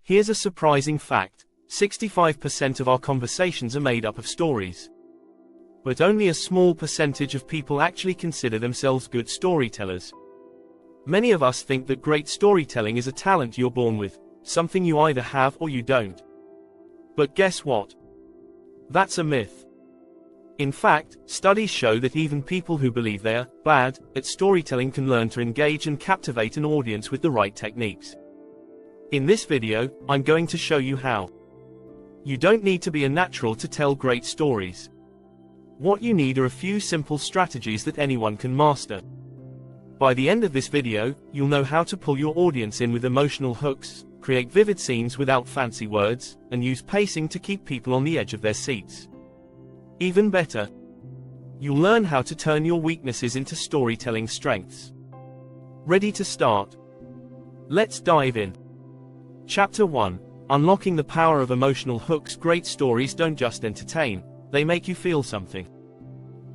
Here's a surprising fact: 65% of our conversations are made up of stories. But only a small percentage of people actually consider themselves good storytellers. Many of us think that great storytelling is a talent you're born with, something you either have or you don't. But guess what? That's a myth. In fact, studies show that even people who believe they're bad at storytelling can learn to engage and captivate an audience with the right techniques. In this video, I'm going to show you how. You don't need to be a natural to tell great stories. What you need are a few simple strategies that anyone can master. By the end of this video, you'll know how to pull your audience in with emotional hooks, create vivid scenes without fancy words, and use pacing to keep people on the edge of their seats. Even better, you'll learn how to turn your weaknesses into storytelling strengths. Ready to start? Let's dive in. Chapter 1: Unlocking the Power of Emotional Hooks. Great stories don't just entertain, they make you feel something.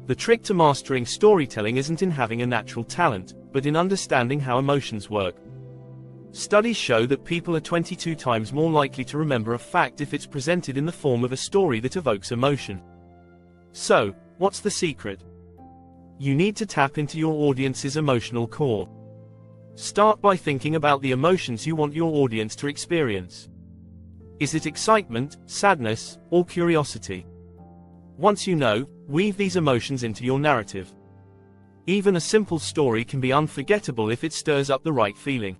The trick to mastering storytelling isn't in having a natural talent, but in understanding how emotions work. Studies show that people are 22 times more likely to remember a fact if it's presented in the form of a story that evokes emotion. So, what's the secret? You need to tap into your audience's emotional core. Start by thinking about the emotions you want your audience to experience. Is it excitement, sadness, or curiosity? Once you know, weave these emotions into your narrative. Even a simple story can be unforgettable if it stirs up the right feeling.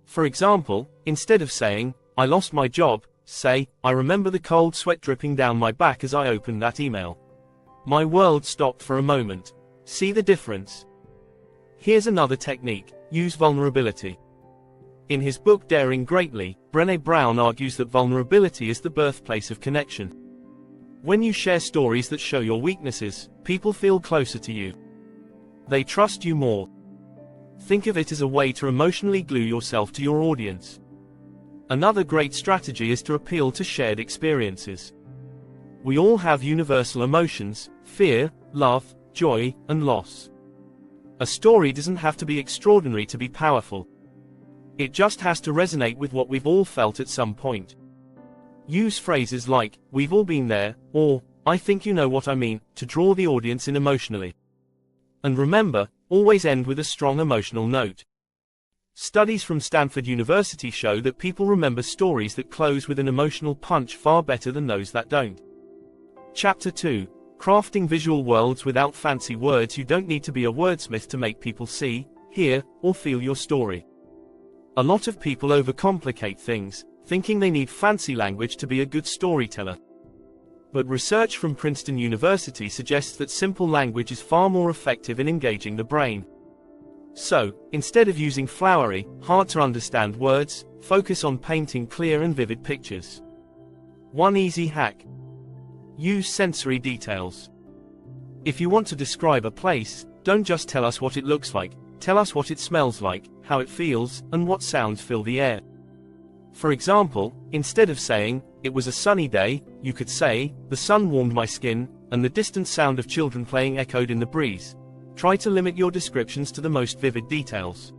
For example, instead of saying, "I lost my job," say, "I remember the cold sweat dripping down my back as I opened that email. My world stopped for a moment." See the difference? Here's another technique: use vulnerability. In his book Daring Greatly, Brené Brown argues that vulnerability is the birthplace of connection. When you share stories that show your weaknesses, people feel closer to you. They trust you more. Think of it as a way to emotionally glue yourself to your audience. Another great strategy is to appeal to shared experiences. We all have universal emotions: fear, love, joy, and loss. A story doesn't have to be extraordinary to be powerful. It just has to resonate with what we've all felt at some point. Use phrases like, "We've all been there," or, "I think you know what I mean," to draw the audience in emotionally. And remember, always end with a strong emotional note. Studies from Stanford University show that people remember stories that close with an emotional punch far better than those that don't. Chapter 2: Crafting Visual Worlds Without Fancy Words. You don't need to be a wordsmith to make people see, hear, or feel your story. A lot of people overcomplicate things, thinking they need fancy language to be a good storyteller. But research from Princeton University suggests that simple language is far more effective in engaging the brain. So, instead of using flowery, hard-to-understand words, focus on painting clear and vivid pictures. One easy hack: use sensory details. If you want to describe a place, don't just tell us what it looks like, tell us what it smells like, how it feels, and what sounds fill the air. For example, instead of saying, "It was a sunny day," you could say, "The sun warmed my skin, and the distant sound of children playing echoed in the breeze." Try to limit your descriptions to the most vivid details.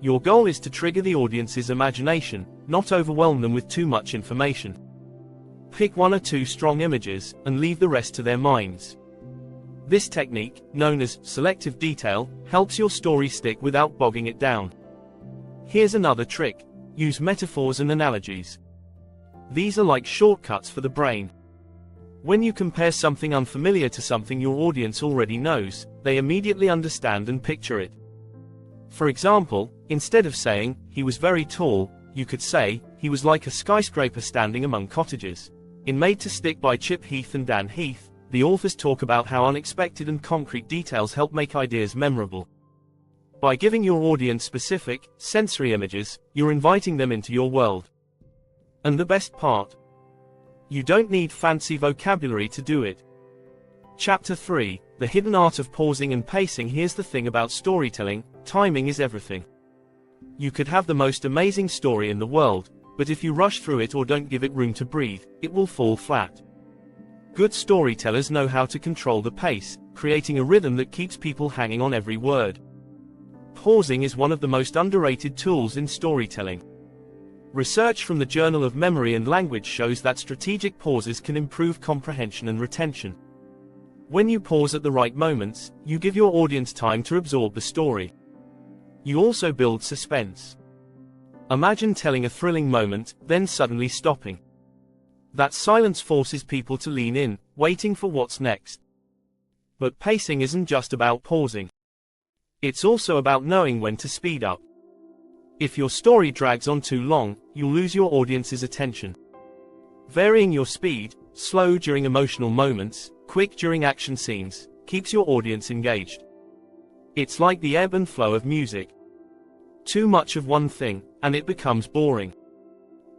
Your goal is to trigger the audience's imagination, not overwhelm them with too much information. Pick one or two strong images, and leave the rest to their minds. This technique, known as selective detail, helps your story stick without bogging it down. Here's another trick: use metaphors and analogies. These are like shortcuts for the brain. When you compare something unfamiliar to something your audience already knows, they immediately understand and picture it. For example, instead of saying, "He was very tall," you could say, "He was like a skyscraper standing among cottages." In Made to Stick by Chip Heath and Dan Heath, the authors talk about how unexpected and concrete details help make ideas memorable. By giving your audience specific, sensory images, you're inviting them into your world. And the best part? You don't need fancy vocabulary to do it. Chapter 3: The Hidden Art of Pausing and Pacing. Here's the thing about storytelling: timing is everything. You could have the most amazing story in the world, but if you rush through it or don't give it room to breathe, it will fall flat. Good storytellers know how to control the pace, creating a rhythm that keeps people hanging on every word. Pausing is one of the most underrated tools in storytelling. Research from the Journal of Memory and Language shows that strategic pauses can improve comprehension and retention. When you pause at the right moments, you give your audience time to absorb the story. You also build suspense. Imagine telling a thrilling moment, then suddenly stopping. That silence forces people to lean in, waiting for what's next. But pacing isn't just about pausing. It's also about knowing when to speed up. If your story drags on too long, you'll lose your audience's attention. Varying your speed, slow during emotional moments, quick during action scenes, keeps your audience engaged. It's like the ebb and flow of music. Too much of one thing, and it becomes boring.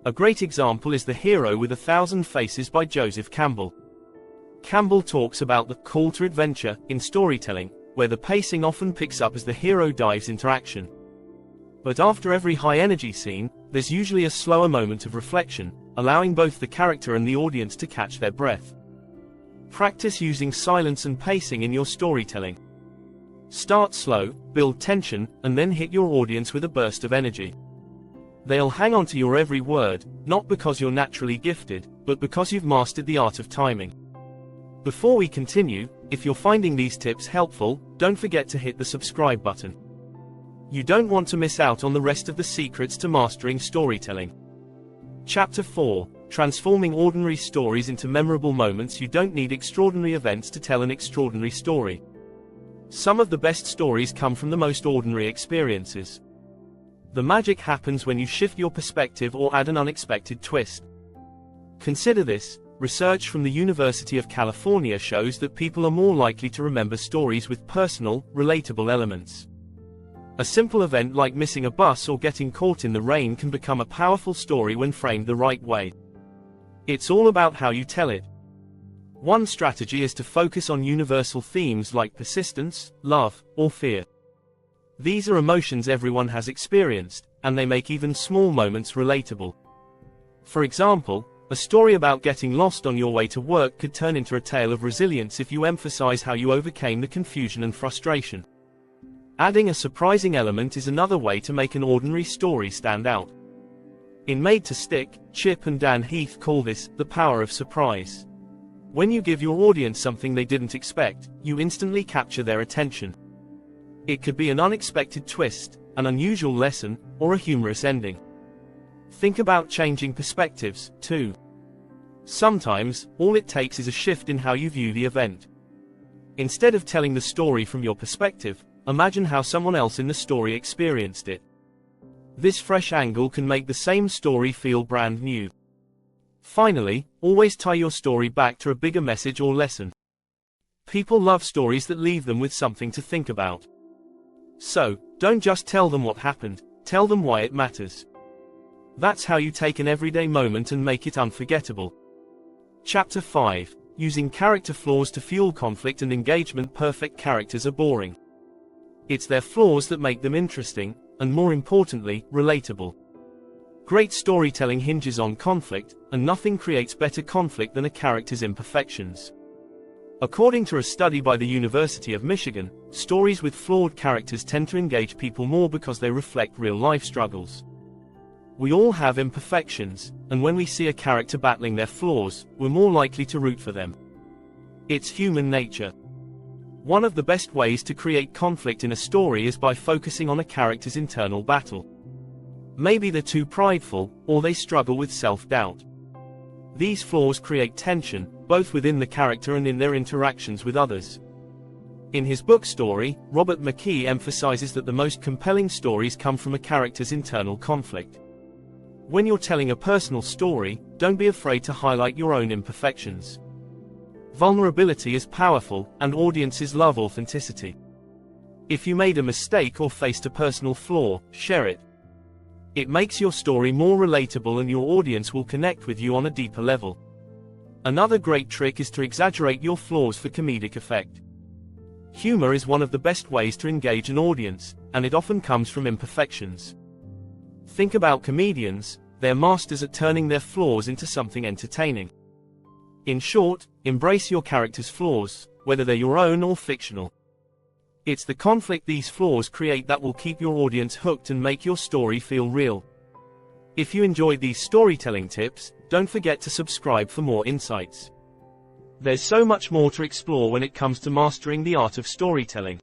A great example is The Hero with 1,000 Faces by Joseph Campbell. Campbell talks about the call to adventure in storytelling, where the pacing often picks up as the hero dives into action. But after every high-energy scene, there's usually a slower moment of reflection, allowing both the character and the audience to catch their breath. Practice using silence and pacing in your storytelling. Start slow, build tension, and then hit your audience with a burst of energy. They'll hang on to your every word, not because you're naturally gifted, but because you've mastered the art of timing. Before we continue, if you're finding these tips helpful, don't forget to hit the subscribe button. You don't want to miss out on the rest of the secrets to mastering storytelling. Chapter 4: Transforming Ordinary Stories into Memorable Moments. You don't need extraordinary events to tell an extraordinary story. Some of the best stories come from the most ordinary experiences. The magic happens when you shift your perspective or add an unexpected twist. Consider this: research from the University of California shows that people are more likely to remember stories with personal, relatable elements. A simple event like missing a bus or getting caught in the rain can become a powerful story when framed the right way. It's all about how you tell it. One strategy is to focus on universal themes like persistence, love, or fear. These are emotions everyone has experienced, and they make even small moments relatable. For example, a story about getting lost on your way to work could turn into a tale of resilience if you emphasize how you overcame the confusion and frustration. Adding a surprising element is another way to make an ordinary story stand out. In Made to Stick, Chip and Dan Heath call this the power of surprise. When you give your audience something they didn't expect, you instantly capture their attention. It could be an unexpected twist, an unusual lesson, or a humorous ending. Think about changing perspectives, too. Sometimes, all it takes is a shift in how you view the event. Instead of telling the story from your perspective, imagine how someone else in the story experienced it. This fresh angle can make the same story feel brand new. Finally, always tie your story back to a bigger message or lesson. People love stories that leave them with something to think about. So, don't just tell them what happened, tell them why it matters. That's how you take an everyday moment and make it unforgettable. Chapter 5: Using Character Flaws to Fuel Conflict and Engagement. Perfect characters are boring. It's their flaws that make them interesting, and more importantly, relatable. Great storytelling hinges on conflict, and nothing creates better conflict than a character's imperfections. According to a study by the University of Michigan, stories with flawed characters tend to engage people more because they reflect real-life struggles. We all have imperfections, and when we see a character battling their flaws, we're more likely to root for them. It's human nature. One of the best ways to create conflict in a story is by focusing on a character's internal battle. Maybe they're too prideful, or they struggle with self-doubt. These flaws create tension, both within the character and in their interactions with others. In his book Story, Robert McKee emphasizes that the most compelling stories come from a character's internal conflict. When you're telling a personal story, don't be afraid to highlight your own imperfections. Vulnerability is powerful, and audiences love authenticity. If you made a mistake or faced a personal flaw, share it. It makes your story more relatable and your audience will connect with you on a deeper level. Another great trick is to exaggerate your flaws for comedic effect. Humor is one of the best ways to engage an audience, and it often comes from imperfections. Think about comedians, they're masters at turning their flaws into something entertaining. In short, embrace your character's flaws, whether they're your own or fictional. It's the conflict these flaws create that will keep your audience hooked and make your story feel real. If you enjoyed these storytelling tips, don't forget to subscribe for more insights. There's so much more to explore when it comes to mastering the art of storytelling.